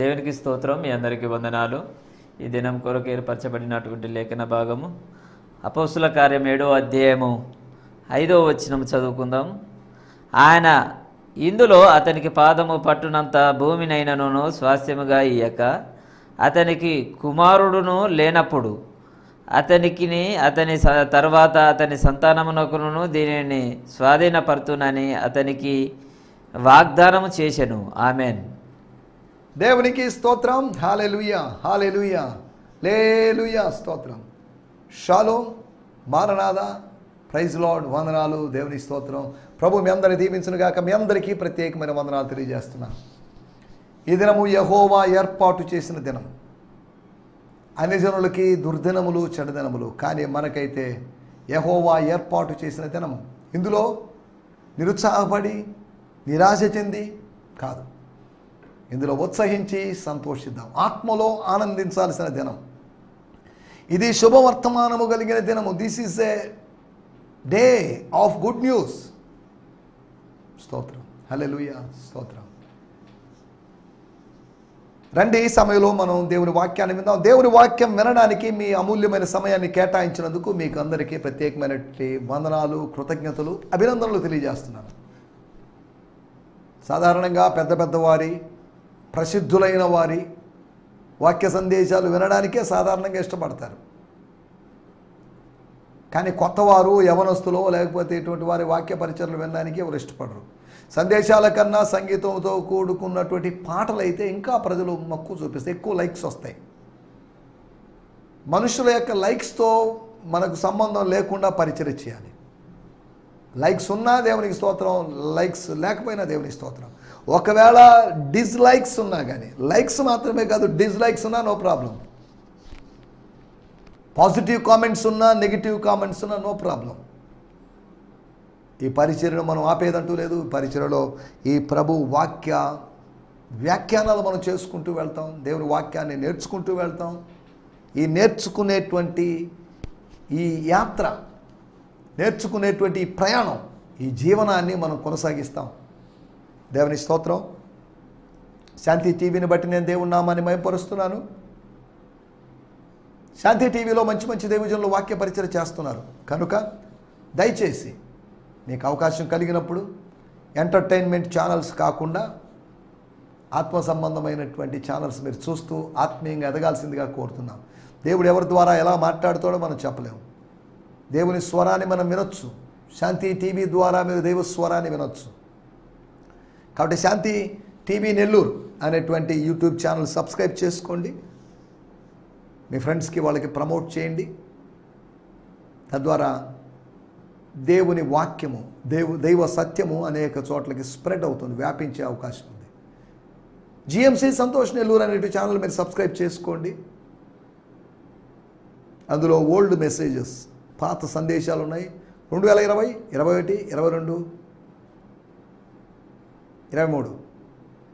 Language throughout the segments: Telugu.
దేవునికి స్తోత్రం. మీ అందరికీ వందనాలు. ఈ దినం కొరకు ఏర్పరచబడినటువంటి లేఖన భాగము అపోస్తుల కార్యం 7వ అధ్యాయము 5వ వచనం చదువుకుందాం. ఆయన ఇందులో అతనికి పాదము పట్టునంత భూమినైనను స్వాస్థ్యముగా ఇయ్యక అతనికి కుమారుడును లేనప్పుడు అతని తర్వాత అతని సంతానమునకును దీనిని స్వాధీనపరుతునని అతనికి వాగ్దానము చేసెను. ఆమెన్. దేవునికి స్తోత్రం. హల్లెలూయా, హల్లెలూయా, హల్లెలూయా, స్తోత్రం. Shalom, maranatha, praise Lord. వందనాలు. దేవుని స్తోత్రం. ప్రభు మీ అందరిని దీవించును గాక. మీ అందరికీ ప్రత్యేకమైన వందనాలు తెలియజేస్తున్నాను. ఈ దినము యెహోవా ఏర్పాటు చేసిన దినం. అన్ని జనులకి దుర్దినములు, చెడుదినములు, కానీ మనకైతే యెహోవా ఏర్పాటు చేసిన దినము. ఇందులో నిరుత్సాహపడి నిరాశ చెంది కాదు, ఇందులో ఉత్సహించి సంతోషిద్దాం, ఆత్మలో ఆనందించాల్సిన దినం. ఇది శుభవర్తమానము కలిగిన దినము. This is a day of good news. స్తోత్రం. హల్లెలూయా, స్తోత్రం. రండి, ఈ సమయంలో మనం దేవుని వాక్యాన్ని విందాం. దేవుని వాక్యం వినడానికి మీ అమూల్యమైన సమయాన్ని కేటాయించినందుకు మీకు అందరికీ ప్రత్యేకమైనటువంటి వందనాలు, కృతజ్ఞతలు, అభినందనలు తెలియజేస్తున్నాను. సాధారణంగా పెద్దవారి, ప్రసిద్ధులైన వారి వాక్య సందేశాలు వినడానికే సాధారణంగా ఇష్టపడతారు. కానీ కొత్తవారు, యవనస్తులు, లేకపోతే ఇటువంటి వారి వాక్య పరిచయలు వినడానికి ఎవరు ఇష్టపడరు. సందేశాల కన్నా సంగీతంతో కూడుకున్నటువంటి పాటలు అయితే ఇంకా ప్రజలు మక్కువ చూపిస్తాయి, ఎక్కువ లైక్స్ వస్తాయి. మనుషుల యొక్క లైక్స్తో మనకు సంబంధం లేకుండా పరిచయం చేయాలి. లైక్స్ ఉన్నా దేవునికి స్తోత్రం, లైక్స్ లేకపోయినా దేవునికి స్తోత్రం. ఒకవేళ డిస్లైక్స్ ఉన్నా కానీ, లైక్స్ మాత్రమే కాదు, డిస్లైక్స్ ఉన్నా నో ప్రాబ్లం. పాజిటివ్ కామెంట్స్ ఉన్నా, నెగిటివ్ కామెంట్స్ ఉన్నా నో ప్రాబ్లం. ఈ పరిచర్యను మనం ఆపేదంటూ లేదు. పరిచర్యలో ఈ ప్రభు వాక్య వ్యాఖ్యానాలు మనం చేసుకుంటూ వెళ్తాం, దేవుని వాక్యాన్ని నేర్చుకుంటూ వెళ్తాం. ఈ నేర్చుకునేటువంటి ఈ యాత్ర, నేర్చుకునేటువంటి ఈ ప్రయాణం, ఈ జీవనాన్ని మనం కొనసాగిస్తాం. దేవుని స్తోత్రం. శాంతి టీవీని బట్టి నేను దేవుని నామాన్ని మహిమపరుస్తున్నాను. శాంతి టీవీలో మంచి దైవజనులు వాక్య పరిచయం చేస్తున్నారు కనుక దయచేసి మీకు అవకాశం కలిగినప్పుడు ఎంటర్టైన్మెంట్ ఛానల్స్ కాకుండా ఆత్మ సంబంధమైనటువంటి ఛానల్స్ మీరు చూస్తూ ఆత్మీయంగా ఎదగాల్సిందిగా కోరుతున్నాం. దేవుడు ఎవరి ద్వారా ఎలా మాట్లాడుతాడో మనం చెప్పలేము. దేవుని స్వరాన్ని మనం వినొచ్చు. శాంతి టీవీ ద్వారా మీరు దైవ స్వరాన్ని వినొచ్చు. కాబట్టి శాంతి టీవీ నెల్లూరు అనేటువంటి యూట్యూబ్ ఛానల్ సబ్స్క్రైబ్ చేసుకోండి. మీ ఫ్రెండ్స్కి వాళ్ళకి ప్రమోట్ చేయండి. తద్వారా దేవుని వాక్యము, దైవ సత్యము అనేక చోట్లకి స్ప్రెడ్ అవుతుంది, వ్యాపించే అవకాశం ఉంది. జిఎంసి సంతోష్ నెల్లూరు అనేటువంటి ఛానల్ మీరు సబ్స్క్రైబ్ చేసుకోండి. అందులో ఓల్డ్ మెసేజెస్, పాత సందేశాలు ఉన్నాయి. 2020, 21, 22,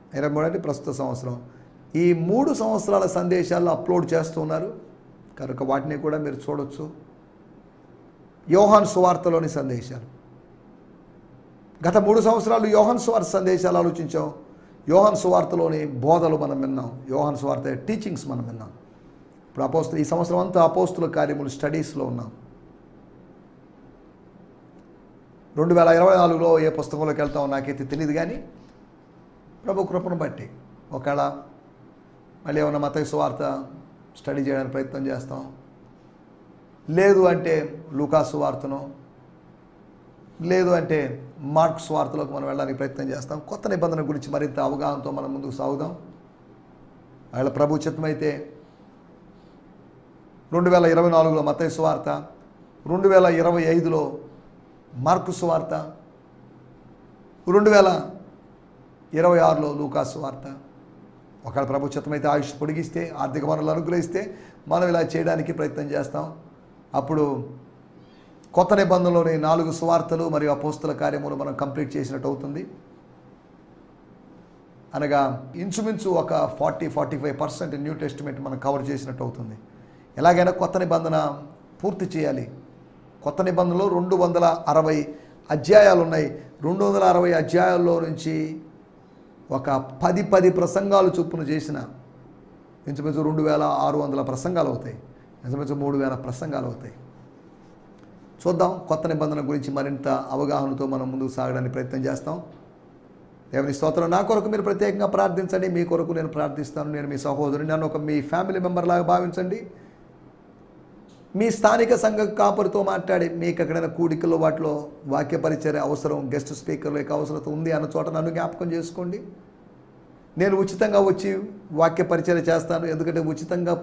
23 అంటే ప్రస్తుత సంవత్సరం. ఈ 3 సంవత్సరాల సందేశాలు అప్లోడ్ చేస్తున్నారు కనుక వాటిని కూడా మీరు చూడొచ్చు. యోహాను సువార్తలోని సందేశాలు, గత 3 సంవత్సరాలు యోహాను సువార్త సందేశాలు ఆలోచించాం. యోహాను సువార్తలోని బోధలు మనం విన్నాం, యోహాను సువార్త టీచింగ్స్ మనం విన్నాం. ఇప్పుడు ఈ సంవత్సరం అంతా అపోస్తుల కార్యములు స్టడీస్లో ఉన్నాం. 2024లో ఏ పుస్తకంలోకి వెళ్తామో నాకైతే తెలియదు, కానీ ప్రభు కృపను బట్టి ఒకవేళ మళ్ళీ ఏమన్నా మత్తయి సువార్త స్టడీ చేయడానికి ప్రయత్నం చేస్తాం. లేదు అంటే లూకా సువార్తను, లేదు అంటే మార్క్ సువార్తలోకి మనం వెళ్ళడానికి ప్రయత్నం చేస్తాం. కొత్త నిబంధన గురించి మరింత అవగాహనతో మనం ముందుకు సాగుదాం. వాళ్ళ ప్రభు చిత్తమైతే 2024లో మత్తయి సువార్త, 2025లో మార్కు సువార్త, 2026లో లూకా సువార్త. ఒకవేళ ప్రభు చిత్తమైతే ఆయుష్ పొడిగిస్తే, ఆర్థిక వనరులు అనుగ్రహిస్తే మనం ఇలా చేయడానికి ప్రయత్నం చేస్తాం. అప్పుడు కొత్త నిబంధనలోని 4 సువార్తలు మరియు అపోస్తుల కార్యములు మనం కంప్లీట్ చేసినట్టు అవుతుంది. అనగా ఇంచుమించు ఒక 40-45% న్యూ టెస్టిమెంట్ మనం కవర్ చేసినట్టు అవుతుంది. ఎలాగైనా కొత్త నిబంధన పూర్తి చేయాలి. కొత్త నిబంధనలో 260 అధ్యాయాలు ఉన్నాయి. 260 అధ్యాయాల్లో నుంచి ఒక 10 ప్రసంగాలు చొప్పున చేసిన ఇంచుమించు 2600 ప్రసంగాలు అవుతాయి, ఇంచుమించు 3000 ప్రసంగాలు అవుతాయి. చూద్దాం, కొత్త నిబంధన గురించి మరింత అవగాహనతో మనం ముందుకు సాగడానికి ప్రయత్నం చేస్తాం. దేవుని స్తోత్రం. నా కొరకు మీరు ప్రత్యేకంగా ప్రార్థించండి, మీ కొరకు నేను ప్రార్థిస్తాను. నేను మీ సహోదరుని, నన్ను మీ ఫ్యామిలీ మెంబర్ లాగా భావించండి. మీ స్థానిక సంఘ కాపరితో మాట్లాడి మీకు ఎక్కడైనా కూడికల్లో వాటిలో వాక్య పరిచర్య అవసరం, గెస్ట్ స్పీకర్ల యొక్క అవసరత ఉంది అన్న చోట నన్ను జ్ఞాపకం చేసుకోండి. నేను ఉచితంగా వచ్చి వాక్య పరిచర్య చేస్తాను. ఎందుకంటే ఉచితంగా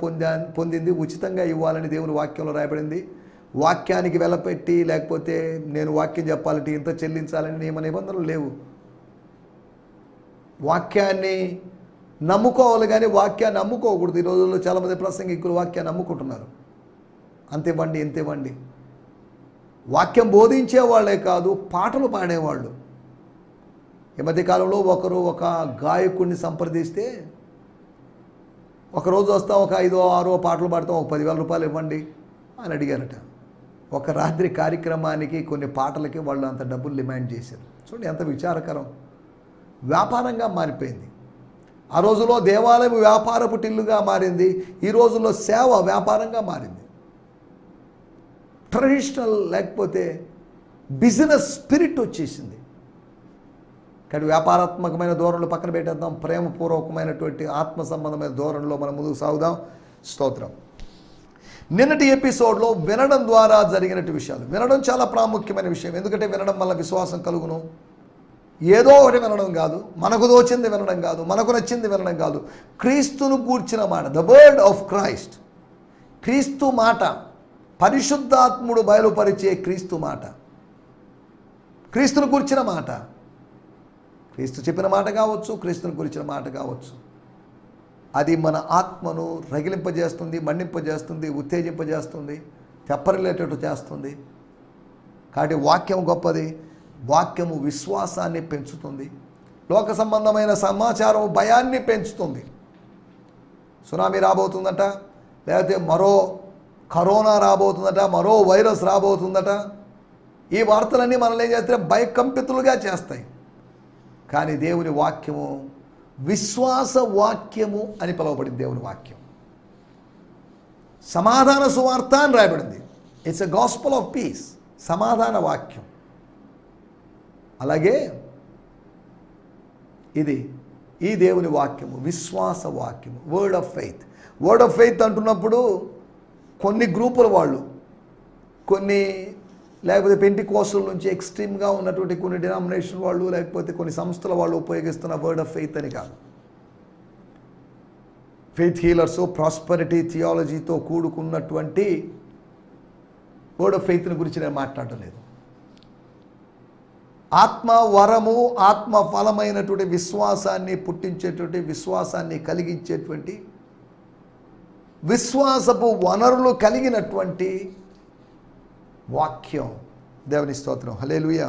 పొందింది ఉచితంగా ఇవ్వాలని దేవుని వాక్యంలో రాయబడింది. వాక్యానికి వెలపెట్టి లేకపోతే నేను వాక్యం చెప్పాలంటే ఇంత చెల్లించాలని నియమ నిబంధనలు లేవు. వాక్యాన్ని నమ్ముకోవాలి కానీ వాక్యాన్ని నమ్ముకోకూడదు. ఈ రోజుల్లో చాలామంది ప్రసంగికులు వాక్యాన్ని నమ్ముకుంటున్నారు. అంతేవ్వండి ఇంతేవ్వండి. వాక్యం బోధించే వాళ్ళే కాదు, పాటలు పాడేవాళ్ళు. ఈ మధ్యకాలంలో ఒకరు ఒక గాయకుడిని సంప్రదిస్తే ఒకరోజు వస్తాం, ఒక 5-6 పాటలు పాడతాం, ఒక 10,000 రూపాయలు ఇవ్వండి అని అడిగారట. ఒక రాత్రి కార్యక్రమానికి కొన్ని పాటలకి వాళ్ళు అంత డబ్బులు డిమాండ్ చేశారు. చూడండి ఎంత విచారకరం. వ్యాపారంగా మారిపోయింది. ఆ రోజుల్లో దేవాలయం వ్యాపారపు టిల్లుగా మారింది. ఈ రోజుల్లో సేవ వ్యాపారంగా మారింది. ట్రెడిషనల్ లేకపోతే బిజినెస్ స్పిరిట్ వచ్చేసింది. కానీ వ్యాపారాత్మకమైన ధోరణులు పక్కన పెట్టేద్దాం, ప్రేమపూర్వకమైనటువంటి ఆత్మ సంబంధమైన ధోరణిలో మనం ముందుకు సాగుదాం. స్తోత్రం. నిన్నటి ఎపిసోడ్లో వినడం ద్వారా జరిగినట్టు విషయాలు. వినడం చాలా ప్రాముఖ్యమైన విషయం. ఎందుకంటే వినడం వల్ల విశ్వాసం కలుగును. ఏదో ఒకటి వినడం కాదు, మనకు దోచింది వినడం కాదు, మనకు నచ్చింది వినడం కాదు. క్రీస్తును గూర్చిన మాట, ద వర్డ్ ఆఫ్ క్రైస్ట్, క్రీస్తు మాట, పరిశుద్ధాత్ముడు బయలుపరిచే క్రీస్తు మాట, క్రీస్తును గురించిన మాట, క్రీస్తు చెప్పిన మాట కావచ్చు, క్రీస్తును గురించిన మాట కావచ్చు. అది మన ఆత్మను రగిలింపజేస్తుంది, మండింపజేస్తుంది, ఉత్తేజింపజేస్తుంది, తెప్పరిల్లేటట్టు చేస్తుంది. కాబట్టి వాక్యం గొప్పది. వాక్యము విశ్వాసాన్ని పెంచుతుంది. లోక సంబంధమైన సమాచారం భయాన్ని పెంచుతుంది. సునామీ రాబోతుందట, లేకపోతే మరో కరోనా రాబోతుందట, మరో వైరస్ రాబోతుందట. ఈ వార్తలన్నీ మనల్ని ఏం చేస్తే భయకంపితులుగా చేస్తాయి. కానీ దేవుని వాక్యము విశ్వాస వాక్యము అని పిలువబడింది. దేవుని వాక్యం సమాధాన సువార్త అని రాయబడింది. It's a gospel of peace, సమాధాన వాక్యం. అలాగే ఇది ఈ దేవుని వాక్యము విశ్వాస వాక్యము, word of faith. Word of faith అంటున్నప్పుడు కొన్ని గ్రూపుల వాళ్ళు, కొన్ని లేకపోతే పెంటికోస్టల్ నుంచి ఎక్స్ట్రీమ్గా ఉన్నటువంటి కొన్ని డినామినేషన్ వాళ్ళు, లేకపోతే కొన్ని సంస్థల వాళ్ళు ఉపయోగిస్తున్న వర్డ్ ఆఫ్ ఫెయిత్ అని కాదు. ఫెయిత్ హీలర్స్, ప్రాస్పరిటీ థియాలజీతో కూడుకున్నటువంటి వర్డ్ ఆఫ్ ఫెయిత్ని గురించి నేను మాట్లాడటం లేదు. ఆత్మ వరము, ఆత్మ ఫలమైనటువంటి విశ్వాసాన్ని పుట్టించేటువంటి, విశ్వాసాన్ని కలిగించేటువంటి, విశ్వాసపు వనరులు కలిగినటువంటి వాక్యం. దేవుని స్తోత్రం. హల్లెలూయా.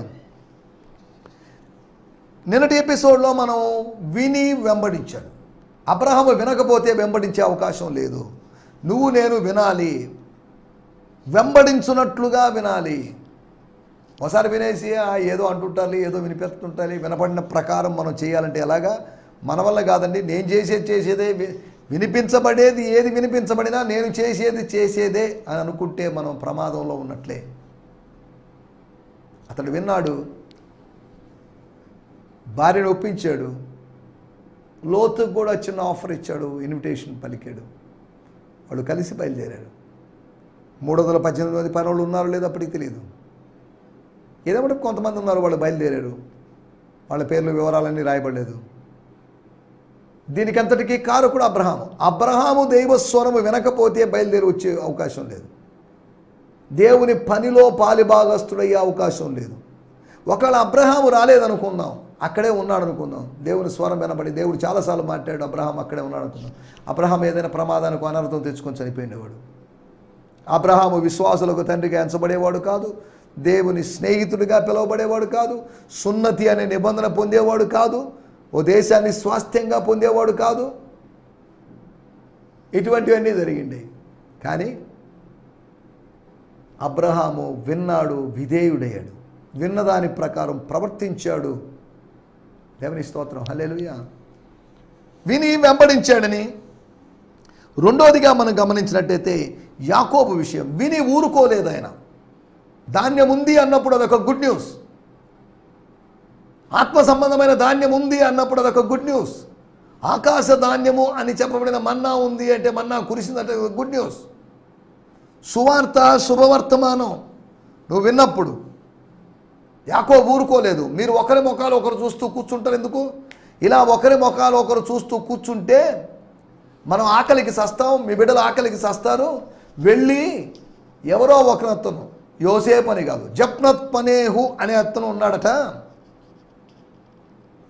నిన్నటి ఎపిసోడ్లో మనం విని వెంబడించాడు. అబ్రహాము వినకపోతే వెంబడించే అవకాశం లేదు. నువ్వు నేను వినాలి, వెంబడించున్నట్లుగా వినాలి. ఒకసారి వినేసి ఏదో అంటుంటాలి, ఏదో వినిపెడుతుంటాలి, వినపడిన ప్రకారం మనం చేయాలంటే ఎలాగా? మన వల్ల కాదండి. నేను చేసేదే వినిపించబడేది, ఏది వినిపించబడినా నేను చేసేదే అని అనుకుంటే మనం ప్రమాదంలో ఉన్నట్లే. అతడు విన్నాడు, భార్యను ఒప్పించాడు, లోతుకు కూడా చిన్న ఆఫర్ ఇచ్చాడు, ఇన్విటేషన్ పలికాడు. వాళ్ళు కలిసి బయలుదేరాడు. 318 మంది పనులు ఉన్నారో లేదో అప్పటికి తెలియదు. ఏదో ఒకటి కొంతమంది ఉన్నారు, వాళ్ళు బయలుదేరారు. వాళ్ళ పేర్లు వివరాలన్నీ రాయబడలేదు. దీనికంతటికీ కారకుడు అబ్రహాము. అబ్రహాము దైవస్వరము వినకపోతే బయలుదేరి వచ్చే అవకాశం లేదు. దేవుని పనిలో పాలిభాగస్తుడయ్యే అవకాశం లేదు. ఒకవేళ అబ్రహాము రాలేదనుకుందాం, అక్కడే ఉన్నాడు అనుకుందాం, దేవుని స్వరం వినబడి దేవుడు చాలాసార్లు మాట్లాడాడు, అబ్రహాం అక్కడే ఉన్నాడు అనుకుందాం. అబ్రహాం ఏదైనా ప్రమాదానికి అనర్థం తెచ్చుకొని చనిపోయినవాడు. అబ్రహాము విశ్వాసులకు తండ్రిగా ఎంచబడేవాడు కాదు, దేవుని స్నేహితుడిగా పిలువబడేవాడు కాదు, సున్నతి అనే నిబంధన పొందేవాడు కాదు, ఓ దేశాన్ని స్వాస్థ్యంగా పొందేవాడు కాదు. ఇటువంటివన్నీ జరిగింది. కానీ అబ్రహాము విన్నాడు, విధేయుడయ్యాడు, విన్నదాని ప్రకారం ప్రవర్తించాడు. దేవుని స్తోత్రం. హల్లెలూయా. విని వెంబడించాడని రెండోదిగా మనం గమనించినట్టయితే యాకోబు విషయం విని ఊరుకోలేదు ఆయన. ధాన్యం ఉంది అన్నప్పుడు అదొక గుడ్ న్యూస్. ఆత్మ సంబంధమైన ధాన్యం ఉంది అన్నప్పుడు అదొక గుడ్ న్యూస్. ఆకాశ ధాన్యము అని చెప్పబడిన మన్నా ఉంది అంటే మన్నా కురిసిందంటే గుడ్ న్యూస్. సువార్త శుభవర్తమానం నువ్వు విన్నప్పుడు యాకోబు ఊరుకోలేదు. మీరు ఒకరి ముఖాలు ఒకరు చూస్తూ కూర్చుంటారు ఎందుకు? ఇలా ఒకరి ముఖాలు ఒకరు చూస్తూ కూర్చుంటే మనం ఆకలికి సస్తాం, మీ బిడ్డలు ఆకలికి సస్తారు. వెళ్ళి ఎవరో ఒకరతను, యోసేపు అని కాదు, జప్నత్ పనేహు అనే అతను ఉన్నాడట.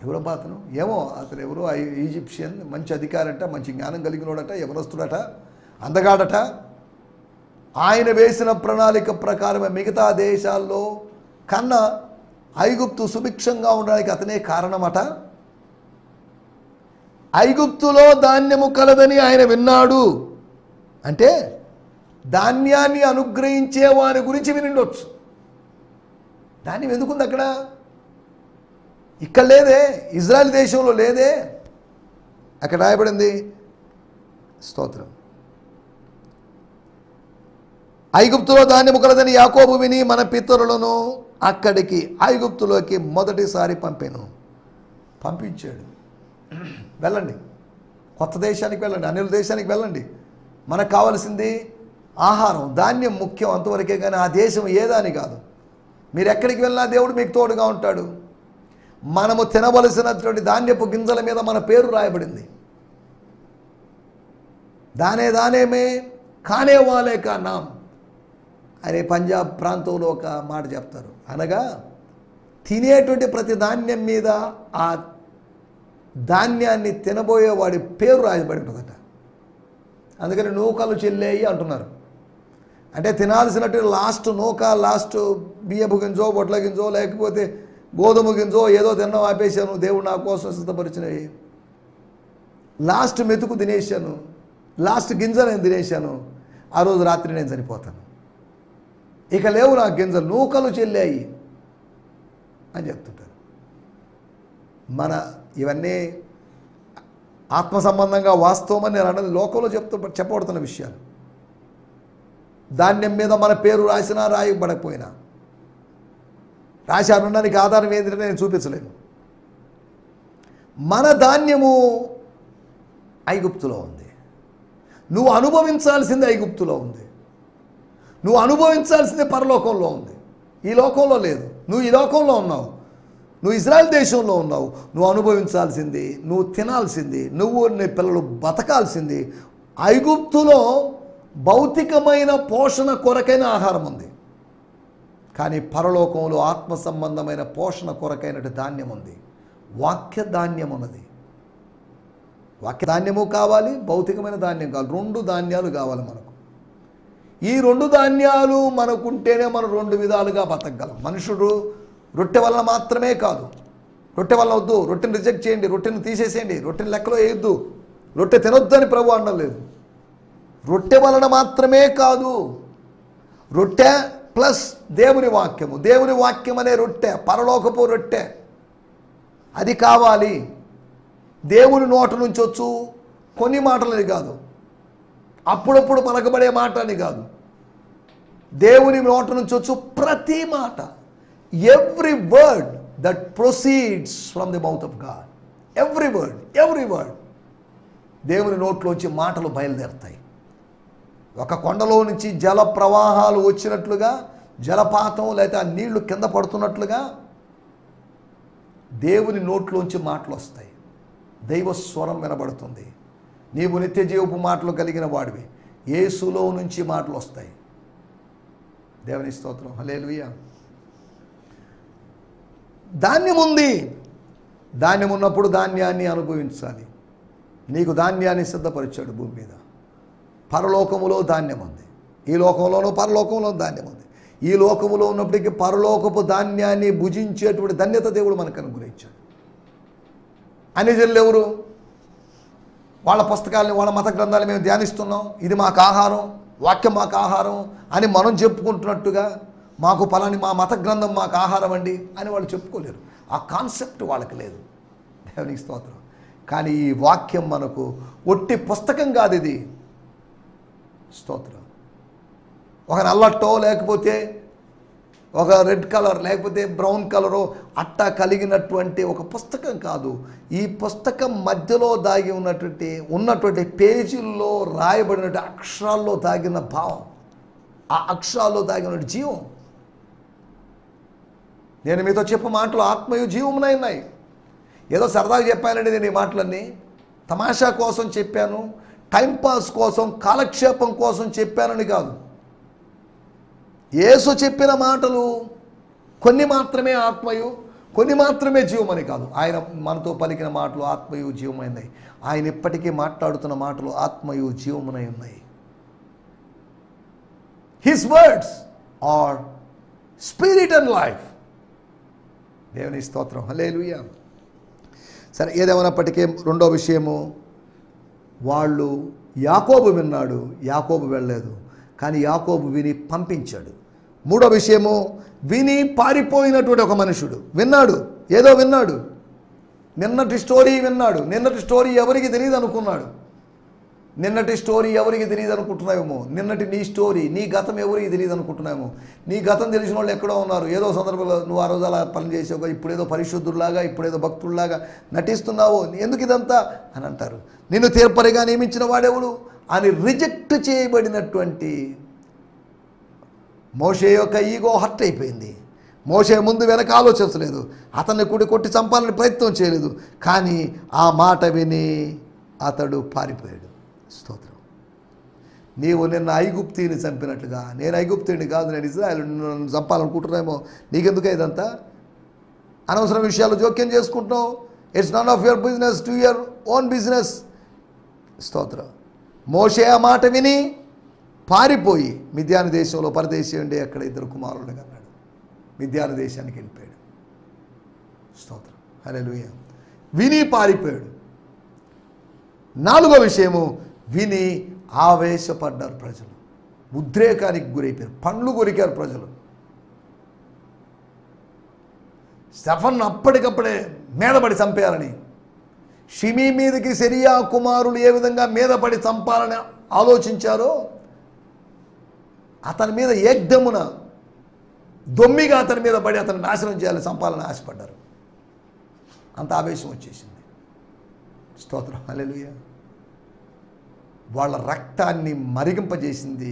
ఎవరో అతను ఏమో అతను ఎవరో ఈజిప్షియన్, మంచి అధికారట, మంచి జ్ఞానం కలిగినోడట, ఎవరొస్తుడట, అందగాడట. ఆయన వేసిన ప్రణాళిక ప్రకారమే మిగతా దేశాల్లో కన్నా ఐగుప్తు సుభిక్షంగా ఉండడానికి అతనే కారణమట. ఐగుప్తులో ధాన్యము కలదని ఆయన విన్నాడు అంటే ధాన్యాన్ని అనుగ్రహించే వారి గురించి వినిండొచ్చు. ధాన్యం ఎందుకుంది అక్కడ? ఇక్కడ లేదే, ఇజ్రాయెల్ దేశంలో లేదే. అక్కడ రాయబడింది, స్తోత్రం, ఐగుప్తులో ధాన్యము కలదని యాకోబు విని మన పితరులను అక్కడికి ఐగుప్తులోకి మొదటిసారి పంపించాడు. వెళ్ళండి, కొత్త దేశానికి వెళ్ళండి, అన్యుల దేశానికి వెళ్ళండి. మనకు కావాల్సింది ఆహారం, ధాన్యం ముఖ్యం అంతవరకే, కానీ ఆ దేశం ఏదని కాదు. మీరు ఎక్కడికి వెళ్ళినా దేవుడు మీకు తోడుగా ఉంటాడు. మనము తినవలసినటువంటి ధాన్యపు గింజల మీద మన పేరు రాయబడింది. దానే మే ఖానే వాలే కా నామ్ అనే పంజాబ్ ప్రాంతంలో ఒక మాట చెప్తారు. అనగా తినేటువంటి ప్రతి ధాన్యం మీద ఆ ధాన్యాన్ని తినబోయే వాడి పేరు రాయబడి ఉంటుందట. అందుకని నూకలు చెల్లేయి అంటున్నారు. అంటే తినాల్సినట్టు లాస్ట్ నూక, లాస్ట్ బియ్యపు గింజో, బొట్ల గింజో, లేకపోతే గోధుమ గింజో ఏదో తిన్నాం ఆపేశాను, దేవుడు నా కోసం సిద్ధపరిచినవి. లాస్ట్ మెతుకు తినేసాను, లాస్ట్ గింజ నేను తినేసాను, ఆ రోజు రాత్రి నేను చనిపోతాను, ఇక లేవు నా గింజలు, నూకలు చెల్లాయి అని చెప్తుంటారు. మన ఇవన్నీ ఆత్మ సంబంధంగా వాస్తవమని నేను అన్నది లోకంలో చెప్పబడుతున్న విషయాలు. ధాన్యం మీద మన పేరు రాసినా రాయబడకపోయినా, రాసి అనడానికి ఆధారం ఏంటంటే నేను చూపించలేను. మన ధాన్యము ఐగుప్తులో ఉంది. నువ్వు అనుభవించాల్సింది ఐగుప్తులో ఉంది. నువ్వు అనుభవించాల్సింది పరలోకంలో ఉంది. ఈ లోకంలో లేదు. నువ్వు ఈ లోకంలో ఉన్నావు, నువ్వు ఇజ్రాయెల్ దేశంలో ఉన్నావు. నువ్వు అనుభవించాల్సింది, నువ్వు తినాల్సింది, నువ్వు నీ పిల్లలు బతకాల్సింది ఐగుప్తులో భౌతికమైన పోషణ కొరకైన ఆహారం ఉంది. కానీ పరలోకంలో ఆత్మ సంబంధమైన పోషణ కొరకైనటువంటి ధాన్యం ఉంది. వాక్య ధాన్యం ఉన్నది. వాక్య ధాన్యము కావాలి, భౌతికమైన ధాన్యం కావాలి. రెండు ధాన్యాలు కావాలి మనకు. ఈ రెండు ధాన్యాలు మనకుంటేనే మనం రెండు విధాలుగా బతకగలం. మనుషుడు రొట్టె వలన మాత్రమే కాదు. రొట్టె వలన వద్దు, రొట్టెని రిజెక్ట్ చేయండి, రొట్టెని తీసేసేయండి, రొట్టెని లెక్కలో వేయొద్దు, రొట్టె తినొద్దు అని ప్రభు అనలేదు. రొట్టె వలన మాత్రమే కాదు, రొట్టె ప్లస్ దేవుని వాక్యము. దేవుని వాక్యం అనే రొట్టె, పరలోకపు రొట్టె, అది కావాలి. దేవుని నోట నుంచి వచ్చు కొన్ని మాటలని కాదు, అప్పుడప్పుడు పలకబడే మాట అని కాదు. దేవుని నోట నుంచి వచ్చు ప్రతి మాట, every word that proceeds from the mouth of God. Every word దేవుని నోట్లోంచి మాటలు బయలుదేరుతాయి. ఒక కొండలో నుంచి జల ప్రవాహాలు వచ్చినట్లుగా, జలపాతం లేదా నీళ్లు కింద పడుతున్నట్లుగా దేవుని నోట్లోంచి మాటలు వస్తాయి. దైవ స్వరం వినబడుతుంది. నీవు నిత్య జీవపు మాటలు కలిగిన వాడివి. యేసులో నుంచి మాటలు వస్తాయి. దేవుని స్తోత్రం, హల్లెలూయా. ధాన్యం ఉంది. ధాన్యం ఉన్నప్పుడు ధాన్యాన్ని అనుభవించాలి. నీకు ధాన్యాన్ని సిద్ధపరిచాడు భూమి మీద. పరలోకములో ధాన్యం ఉంది. ఈ లోకంలోనూ పరలోకంలో ధాన్యం ఉంది. ఈ లోకములో ఉన్నప్పటికీ పరలోకపు ధాన్యాన్ని భుజించేటువంటి ధన్యత దేవుడు మనకు అనుగ్రహించాడు. అన్యజనులు ఎవరు? వాళ్ళ పుస్తకాలని, వాళ్ళ మత గ్రంథాలు మేము ధ్యానిస్తున్నాం, ఇది మాకు ఆహారం, వాక్యం మాకు ఆహారం అని మనం చెప్పుకుంటున్నట్టుగా మాకు పలాని మా మత గ్రంథం మాకు ఆహారం అండి అని వాళ్ళు చెప్పుకోలేరు. ఆ కాన్సెప్ట్ వాళ్ళకి లేదు. దేవునికి స్తోత్రం. కానీ ఈ వాక్యం మనకు ఒట్టి పుస్తకం కాదు, ఇది స్తోత్రం. ఒక నల్లట్టో లేకపోతే ఒక రెడ్ కలర్ లేకపోతే బ్రౌన్ కలరో అట్టా కలిగినటువంటి ఒక పుస్తకం కాదు. ఈ పుస్తకం మధ్యలో దాగి ఉన్నటువంటి పేజీల్లో రాయబడినటువంటి అక్షరాల్లో దాగిన భావం, ఆ అక్షరాల్లో దాగిన జీవం. నేను మీతో చెప్పే మాటలు ఆత్మయు జీవమునై ఉన్నాయి. ఏదో సరదాగా చెప్పానండి నేను ఈ మాటలన్నీ, తమాషా కోసం చెప్పాను, టైంపాస్ కోసం, కాలక్షేపం కోసం చెప్పానని కాదు. యేసు చెప్పిన మాటలు కొన్ని మాత్రమే ఆత్మయు, కొన్ని మాత్రమే జీవమని కాదు. ఆయన మనతో పలికిన మాటలు ఆత్మయు జీవమైనాయి. ఆయన ఇప్పటికీ మాట్లాడుతున్న మాటలు ఆత్మయు జీవమునై ఉన్నాయి. His words are spirit and life. దేవుని స్తోత్రం, హల్లెలూయా. సరే, ఏదేమైనప్పటికీ రెండో విషయము, వాళ్ళు యాకోబు విన్నాడు, యాకోబు వెళ్ళలేదు, కానీ యాకోబు విని పంపించాడు. మూడో విషయము, విని పారిపోయినటువంటి ఒక మనుషుడు విన్నాడు, ఏదో విన్నాడు, నిన్నటి స్టోరీ విన్నాడు. నిన్నటి స్టోరీ ఎవరికి తెలియదు అనుకున్నాడు. నిన్నటి స్టోరీ ఎవరికి తెలియదు అనుకుంటున్నావేమో. నిన్నటి నీ స్టోరీ, నీ గతం ఎవరికి తెలియదు అనుకుంటున్నావేమో. నీ గతం తెలిసిన వాళ్ళు ఎక్కడో ఉన్నారు. ఏదో సందర్భంలో నువ్వు ఆ రోజు అలా పని చేసావు, ఇప్పుడేదో పరిశుద్ధుల్లాగా, ఇప్పుడేదో భక్తుల్లాగా నటిస్తున్నావు, ఎందుకు ఇదంతా అని అంటారు. నిన్ను తీర్పరిగా నియమించిన వాడెవడు అని రిజెక్ట్ చేయబడినటువంటి మోషే యొక్క ఈగో హర్ట్ అయిపోయింది. మోషే ముందు వెనక ఆలోచించలేదు, అతన్ని కొట్టి చంపాలని ప్రయత్నం చేయలేదు, కానీ ఆ మాట విని అతడు పారిపోయాడు. స్తోత్రం. నీవు నిన్న ఐగుప్తిని చంపినట్లుగా, నేను ఐగుప్తిని కాదు, నేను ఇజ్రాయెల్, నన్ను చంపాలనుకుంటున్నామో. నీకెందుకు ఇదంతా? అనవసరం విషయాలు జోక్యం చేసుకుంటున్నావు. It's none of your business to your own business. స్తోత్రం. మోషే ఆ మాట విని పారిపోయి మిద్యాను దేశంలో పరదేశీ ఉండి అక్కడ ఇద్దరు కుమారులను అన్నాడు. మిద్యాను దేశానికి వెళ్ళిపోయాడు. స్తోత్రం, హల్లెలూయా. విని పారిపోయాడు. నాలుగో విషయము, విని ఆవేశపడ్డారు ప్రజలు, ఉద్రేకానికి గురైపోయారు, పండ్లు కొరికారు ప్రజలు. స్టెఫన్ అప్పటికప్పుడే మీదపడి చంపేయాలని, షిమీ మీదకి సెరియా కుమారులు ఏ విధంగా మీదపడి చంపాలని ఆలోచించారో అతని మీద ఏకదమున దొమ్మిగా అతని మీద పడి అతన్ని నాశనం చేయాలని, చంపాలని ఆశపడ్డారు. అంత ఆవేశం వచ్చేసింది. స్తోత్రం, హల్లెలూయా. వాళ్ళ రక్తాన్ని మరిగింపజేసింది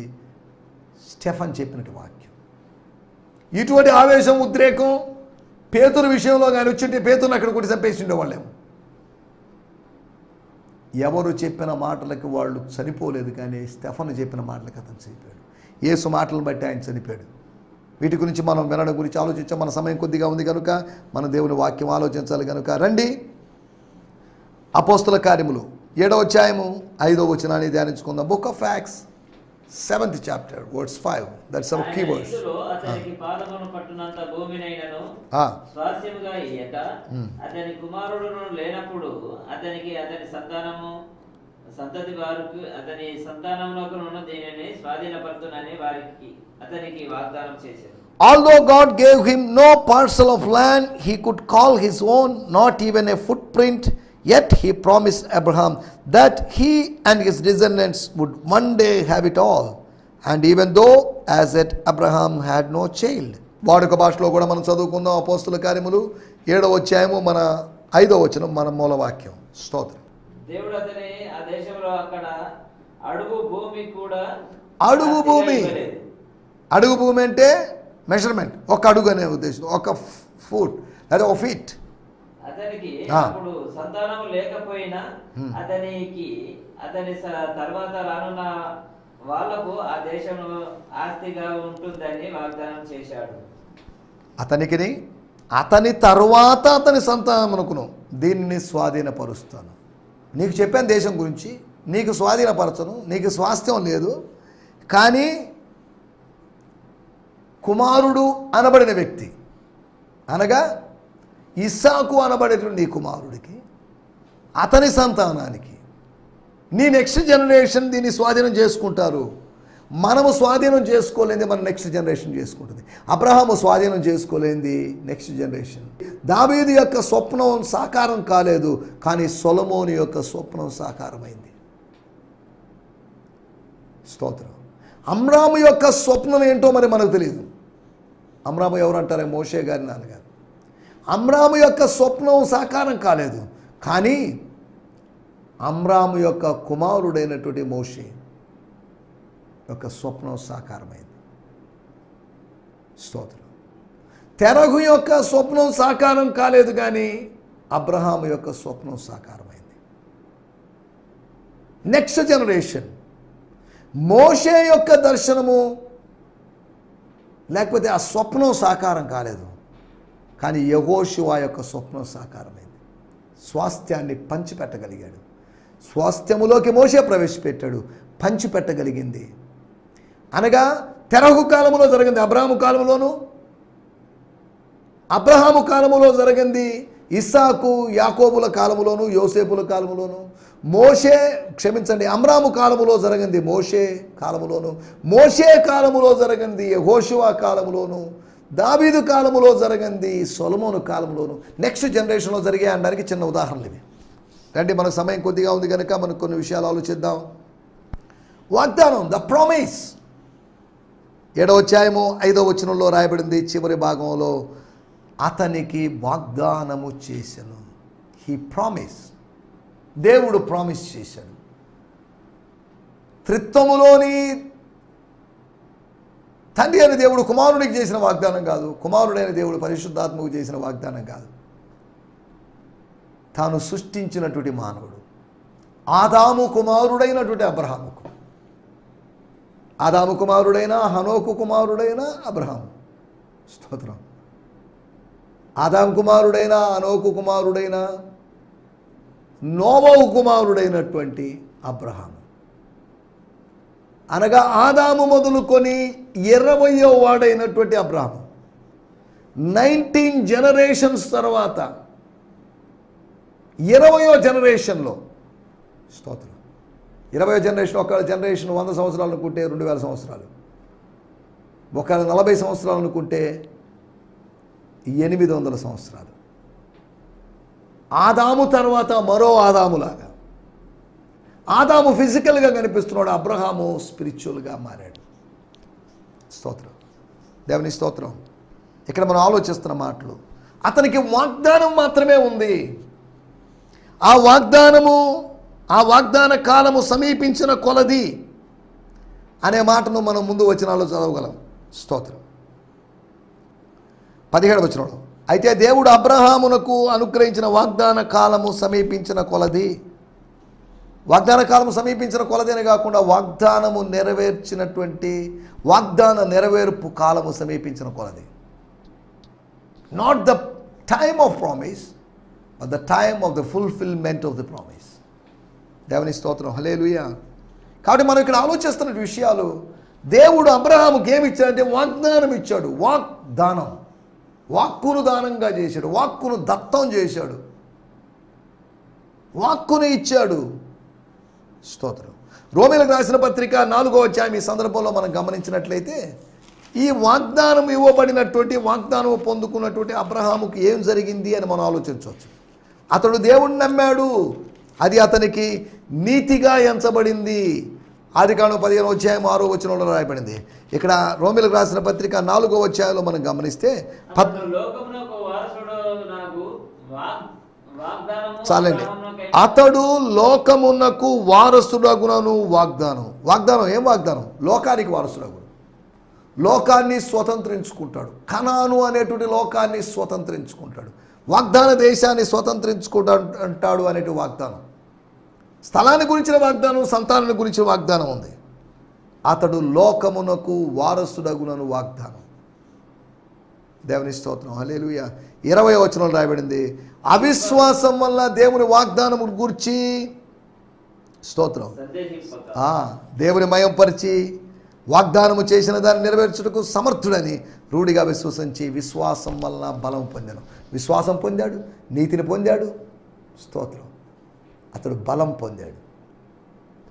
స్టెఫన్ చెప్పినట్టు వాక్యం. ఇటువంటి ఆవేశం, ఉద్రేకం పేతురు విషయంలో కానీ వచ్చింటే పేతురుని అక్కడ కొట్టి చంపేసి ఉండేవాళ్ళేమో. ఎవరు చెప్పిన మాటలకు వాళ్ళు చనిపోలేదు, కానీ స్టెఫన్ చెప్పిన మాటలకు అతను చనిపోయాడు. యేసు మాటలను బట్టి ఆయన చనిపోయాడు. వీటి గురించి మనం వినడం గురించి ఆలోచించాం. మన సమయం కొద్దిగా ఉంది కనుక మనం దేవుని వాక్యం ఆలోచించాలి కనుక రండి. అపోస్తుల కార్యములు 7వ అధ్యాయము 5వ వచనాన్ని ధ్యానించుకుందాం. Book of acts 7th chapter verse 5. That's our key verse. అతనికి పాదమును పట్టునంత భూమినైనను స్వాస్యముగా ఇయ్యక అతని కుమారుడును లేనప్పుడు అతనికి అతని సంతతి వారికి అతని సంతానమునకును దీనిని స్వాధీనపరుతునని వారికి అతనికి వాగ్దానం చేశారు. Although God gave him no parcel of land he could call his own, not even a footprint, yet he promised Abraham that he and his descendants would one day have it all. And even though as yet Abraham had no child. వాడుక భాషలో కూడా మనం చదువుకుందాం. అపోస్తుల కార్యములు 7వ అధ్యాయము మన 5వ వచనం మన మూలవాక్యం. స్తోత్రం. దేవుడు అతని ఆ దేశంలో అక్కడ అడుగు భూమి కూడా, అడుగు భూమి, అడుగు భూమి అంటే మెజర్మెంట్, ఒక అడుగు అనే ఉద్దేశం, ఒక ఫుట్ లేదా ఒక ఫీట్. అతనికి అప్పుడు సంతానం లేకపోయినా అతనికి అతని తర్వాత రానున్న వాళ్లకు ఆ దేశం ఆస్తిగా ఉంటుందని వాగ్దానం చేశాడు. అతనికి అతని తర్వాత అతని సంతానమునకును దీనిని స్వాధీనపరుస్తాను. నీకు చెప్పాను దేశం గురించి, నీకు స్వాధీనపరచను, నీకు స్వాస్థ్యం లేదు, కానీ కుమారుడు అనబడిన వ్యక్తి అనగా ఇస్సాకు అనబడేటువంటి నీ కుమారుడికి, అతని సంతానానికి, నీ నెక్స్ట్ జనరేషన్ దీన్ని స్వాధీనం చేసుకుంటారు. మనము స్వాధీనం చేసుకోలేనిది మన నెక్స్ట్ జనరేషన్ చేసుకుంటుంది. అబ్రహాము స్వాధీనం చేసుకోలేనిది నెక్స్ట్ జనరేషన్. దావీదు యొక్క స్వప్నం సాకారం కాలేదు, కానీ సొలొమోను యొక్క స్వప్నం సాకారమైంది. స్తోత్రం. అమ్రాము యొక్క స్వప్నం ఏంటో మరి మనకు తెలియదు. అమ్రాము ఎవరు అంటారే? మోషే గారి నాన్నగారు. అమ్రాము యొక్క స్వప్నం సాకారం కాలేదు, కానీ అమ్రాము యొక్క కుమారుడైనటువంటి మోషే యొక్క స్వప్నం సాకారమైంది. స్తోత్రం. తెరహు యొక్క స్వప్నం సాకారం కాలేదు, కానీ అబ్రహాము యొక్క స్వప్నం సాకారమైంది. నెక్స్ట్ జనరేషన్ మోషే యొక్క దర్శనము లేకపోతే ఆ స్వప్నం సాకారం కాలేదు, కానీ యెహోషువ యొక్క స్వప్నం సాకారమైంది. స్వాస్థ్యాన్ని పంచిపెట్టగలిగాడు. స్వాస్థ్యములోకి మోషే ప్రవేశపెట్టాడు, పంచిపెట్టగలిగింది. అనగా తెరహు కాలములో జరిగింది అబ్రహాము కాలంలోను, అబ్రహాము కాలములో జరిగింది ఇస్సాకు యాకోబుల కాలములోను, యోసేపుల కాలములోను. అమ్రాము కాలములో జరిగింది మోషే కాలములోను, మోషే కాలములో జరిగింది యెహోషువ కాలములోను, దావీదు కాలములో జరిగింది సొలొమోను కాలంలోను. నెక్స్ట్ జనరేషన్లో జరిగే అనడానికి చిన్న ఉదాహరణలు ఇవి. రండి, మనకు సమయం కొద్దిగా ఉంది కనుక మనకు కొన్ని విషయాలు ఆలోచిద్దాం. వాగ్దానం, ద ప్రామిస్. 7వ అధ్యాయము 5వ వచనంలో రాయబడింది చివరి భాగంలో, అతనికి వాగ్దానము చేసెను. He promise. దేవుడు ప్రామిస్ చేశాడు. త్రిత్వములోని తండ్రి అయిన దేవుడు కుమారుడికి చేసిన వాగ్దానం కాదు, కుమారుడైన దేవుడు పరిశుద్ధాత్మకు చేసిన వాగ్దానం కాదు. తాను సృష్టించినటువంటి మానవుడు, ఆదాము కుమారుడైనటువంటి అబ్రహాముకు, ఆదాము కుమారుడైన హనోకు కుమారుడైన అబ్రహాము. స్తోత్రం. ఆదాము కుమారుడైన హనోకు కుమారుడైన నోవహు కుమారుడైనటువంటి అబ్రహాము. అనగా ఆదాము మొదలుకొని 20వ వాడైనటువంటి అబ్రహాము 19 జనరేషన్స్ తర్వాత 20వ జనరేషన్లో, స్తోత్రం, 20వ జనరేషన్, ఒక జనరేషన్ 100 సంవత్సరాలు అనుకుంటే 2000 సంవత్సరాలు, ఒక 40 సంవత్సరాలు అనుకుంటే 800 సంవత్సరాలు. ఆదాము తర్వాత మరో ఆదాములాగా. ఆదాము ఫిజికల్గా కనిపిస్తున్నాడు, అబ్రహాము స్పిరిచువల్గా మారాడు. స్తోత్రం, దేవుని స్తోత్రం. ఇక్కడ మనం ఆలోచిస్తున్న మాటలు, అతనికి వాగ్దానం మాత్రమే ఉంది. ఆ వాగ్దాన కాలము సమీపించిన కొలది అనే మాటను మనం ముందు వచనాల్లో చదవగలం. స్తోత్రం. 17వ వచనంలో, అయితే దేవుడు అబ్రహామునకు అనుగ్రహించిన వాగ్దాన కాలము సమీపించిన కొలది. వాగ్దాన కాలము సమీపించిన కొలదేనే కాకుండా వాగ్దానము నెరవేర్చినటువంటి వాగ్దాన నెరవేర్పు కాలము సమీపించిన కొలది. Not the time of promise, but the time of the fulfilment of the promise. దేవుని స్తోత్రం, హల్లెలూయా. కాబట్టి మనం ఇక్కడ ఆలోచిస్తున్న విషయాలు, దేవుడు అబ్రహాముకి ఏమి ఇచ్చాడంటే వాగ్దానం ఇచ్చాడు. వాగ్దానం, వాక్కును దానంగా చేశాడు, వాక్కును దత్తం చేశాడు, వాక్కును ఇచ్చాడు. స్తోత్రం. రోమీయులకు రాసిన పత్రిక 4వ అధ్యాయం ఈ సందర్భంలో మనం గమనించినట్లయితే, ఈ వాగ్దానం ఇవ్వబడినటువంటి వాగ్దానం పొందుకున్నటువంటి అబ్రహాముకి ఏం జరిగింది అని మనం ఆలోచించవచ్చు. అతడు దేవుణ్ణి నమ్మాడు, అది అతనికి నీతిగా ఎంచబడింది. ఆదికాండం 15వ అధ్యాయం 6వ వచనంలో రాయబడింది. ఇక్కడ రోమీయులకు రాసిన పత్రిక 4వ అధ్యాయంలో మనం గమనిస్తే చాలండి, అతడు లోకమునకు వారసుడగునను వాగ్దానం. వాగ్దానం ఏం వాగ్దానం? లోకానికి వారసుడగును, లోకాన్ని స్వతంత్రించుకుంటాడు. కనాను అనేటువంటి లోకాన్ని స్వతంత్రించుకుంటాడు, వాగ్దాన దేశాన్ని స్వతంత్రించుకుంటాడు అనేటువంటి వాగ్దానం. స్థలాన్ని గురించిన వాగ్దానం, సంతానాన్ని గురించిన వాగ్దానం ఉంది. అతడు లోకమునకు వారసుడగునను వాగ్దానం. దేవుని స్తోత్రం, హల్లెలూయా. 20వ వచనంలో రాయబడింది, అవిశ్వాసం వల్ల దేవుని వాగ్దానము గూర్చి, స్తోత్రం, దేవుని మయంపరిచి వాగ్దానము చేసిన దాన్ని నెరవేర్చుటకు సమర్థుడని రూఢిగా విశ్వసించి విశ్వాసం వలన బలం పొందాను. విశ్వాసం పొందాడు, నీతిని పొందాడు. స్తోత్రం. అతడు బలం పొందాడు.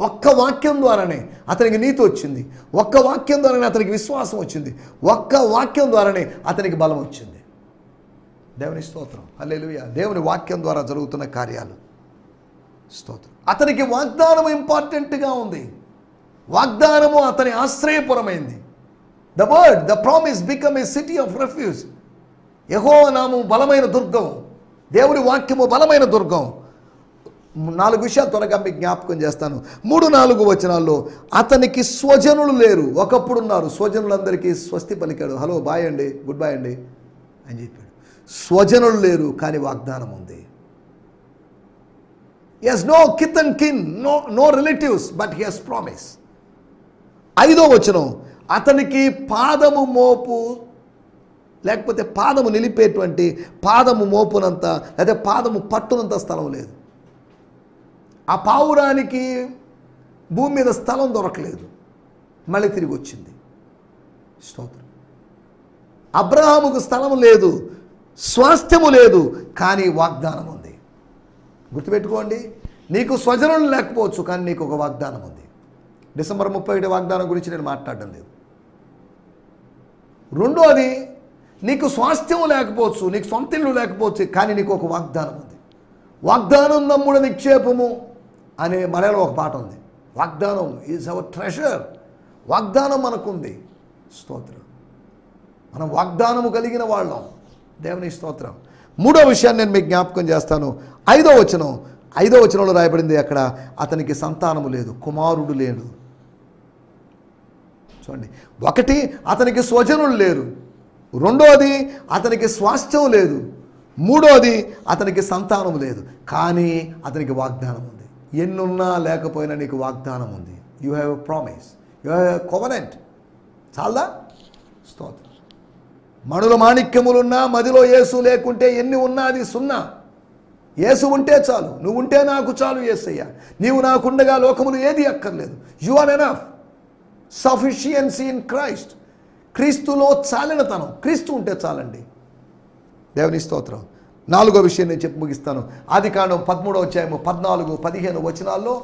ఒక్క వాక్యం ద్వారానే అతనికి నీతి వచ్చింది, ఒక్క వాక్యం ద్వారానే అతనికి విశ్వాసం వచ్చింది, ఒక్క వాక్యం ద్వారానే అతనికి బలం వచ్చింది. దేవుని స్తోత్రం, హల్లెలూయా. దేవుని వాక్యం ద్వారా జరుగుతున్న కార్యాలు. స్తోత్రం. అతనికి వాగ్దానం ఇంపార్టెంట్గా ఉంది. వాగ్దానము అతని ఆశ్రయపురమైంది. The word, the promise become a city of refuge. యెహోవా నామము బలమైన దుర్గం, దేవుని వాక్యము బలమైన దుర్గం. 4 విషయాలు త్వరగా మీకు జ్ఞాపకం చేస్తాను. 3-4 వచనాల్లో అతనికి స్వజనులు లేరు. ఒకప్పుడు ఉన్నారు, స్వజనులందరికీ స్వస్తి పలికాడు, హలో బాయ్ అండి, గుడ్ బై అండి అని చెప్పాడు. స్వజనులు లేరు, కానీ వాగ్దానం ఉంది. He has no kith and kin, no relatives, but he has promise. 5వ వచనం, అతనికి పాదము మోపు లేకపోతే పాదము నిలిపేటువంటి పాదము మోపునంత లేదా పాదము పట్టునంత స్థలం లేదు. ఆ పావురానికి భూమి మీద స్థలం దొరకలేదు, మళ్ళీ తిరిగి వచ్చింది. స్తోత్రం. అబ్రహాముకు స్థలం లేదు, స్వాస్థ్యము లేదు, కానీ వాగ్దానం ఉంది. గుర్తుపెట్టుకోండి, నీకు స్వజనులు లేకపోవచ్చు, కానీ నీకు ఒక వాగ్దానం ఉంది. డిసెంబర్ 31 వాగ్దానం గురించి నేను మాట్లాడడం లేదు. రెండోది, నీకు స్వాస్థ్యం లేకపోవచ్చు, నీకు సొంత ఇల్లు లేకపోవచ్చు, కానీ నీకు ఒక వాగ్దానం ఉంది. వాగ్దానం నమ్ముడ నిక్షేపము అనే మలయాళం ఒక పాట ఉంది. వాగ్దానం ఈజ్ అవర్ ట్రెషర్. వాగ్దానం మనకుంది. స్తోత్రం. మనం వాగ్దానము కలిగిన వాళ్ళం. దేవుని స్తోత్రం. 3వ విషయాన్ని నేను మీకు జ్ఞాపకం చేస్తాను. 5వ వచనంలో రాయబడింది, అక్కడ అతనికి సంతానము లేదు, కుమారుడు లేడు. చూడండి, 1 అతనికి స్వజనులు లేరు, 2వది అతనికి స్వాస్థ్యం లేదు, 3వది అతనికి సంతానం లేదు, కానీ అతనికి వాగ్దానం ఉంది. ఎన్నున్నా లేకపోయినా నీకు వాగ్దానం ఉంది. You have a promise, you have a covenant. చాలదా? స్తోత్రం. మణుల మాణిక్యములున్నా మదిలో యేసు లేకుంటే ఎన్ని ఉన్నా అది సున్నా. యేసు ఉంటే చాలు, నువ్వు ఉంటే నాకు చాలు యేసయ్య. నీవు నాకుండగా లోకములు ఏది అక్కర్లేదు. You are enough. Sufficiency in Christ. క్రీస్తులో చాలినతనం, క్రీస్తు ఉంటే చాలండి. దేవుని స్తోత్రం. 4వ విషయం నేను చెప్పి ముగిస్తాను. ఆదికాండం 13వ అధ్యాయము 14-15 వచనాల్లో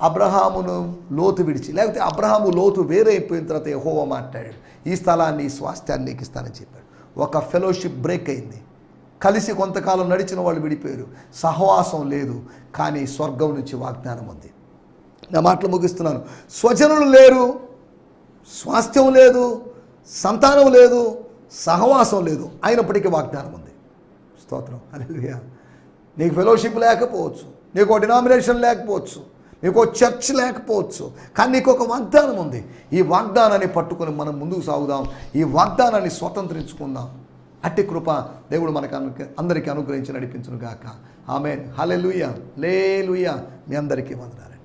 అబ్రహామును లోతు విడిచి, లేకపోతే అబ్రహాము లోతు వేరే అయిపోయిన తర్వాత యెహోవా మాట్లాడాడు, ఈ స్థలాన్ని ఈ స్వాస్థ్యాన్ని నీకు ఇస్తానని చెప్పాడు. ఒక ఫెలోషిప్ బ్రేక్ అయింది. కలిసి కొంతకాలం నడిచిన వాళ్ళు విడిపోయారు. సహవాసం లేదు, కానీ స్వర్గం నుంచి వాగ్దానం ఉంది. నా మాటలు ముగిస్తున్నాను. స్వజనులు లేరు, స్వాస్థ్యం లేదు, సంతానం లేదు, సహవాసం లేదు, అయినప్పటికీ వాగ్దానం ఉంది. స్తోత్రం. హల్లెలూయా. నీకు ఫెలోషిప్ లేకపోవచ్చు, నీకు ఒక డినామినేషన్ లేకపోవచ్చు, నీకు ఒక చర్చ్ లేకపోవచ్చు, కానీ నీకు ఒక వాగ్దానం ఉంది. ఈ వాగ్దానాన్ని పట్టుకొని మనం ముందుకు సాగుదాం. ఈ వాగ్దానాన్ని స్వతంత్రించుకుందాం. అట్టి కృప దేవుడు మనకు అందరికీ అనుగ్రహించి నడిపించును గాక. ఆమేన్. హల్లెలూయా. హల్లెలూయా. మీ అందరికీ వందనాలండి.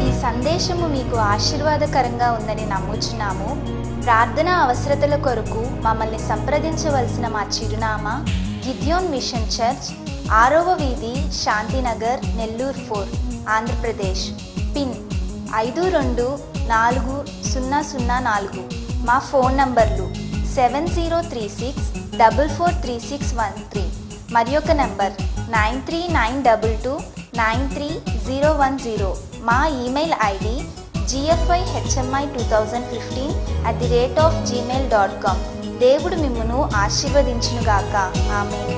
ఈ సందేశము మీకు ఆశీర్వాదకరంగా ఉందని నమ్ముచున్నాము. ప్రార్థన అవసరతల కొరకు మమ్మల్ని సంప్రదించవలసిన మా చిరునామా గిద్యోన్ మిషన్ చర్చ్, 6వ వీధి, శాంతినగర్, నెల్లూరు 4, ఆంధ్రప్రదేశ్. పిన్ 524004. మా ఫోన్ నంబర్లు 7036443613 మరి ఒక నంబర్ 9392293010. మా ఈమెయిల్ ఐడి gfihmi2015@gmail.com. దేవుడు మిమ్మును ఆశీర్వదించునుగాక. ఆమేన్.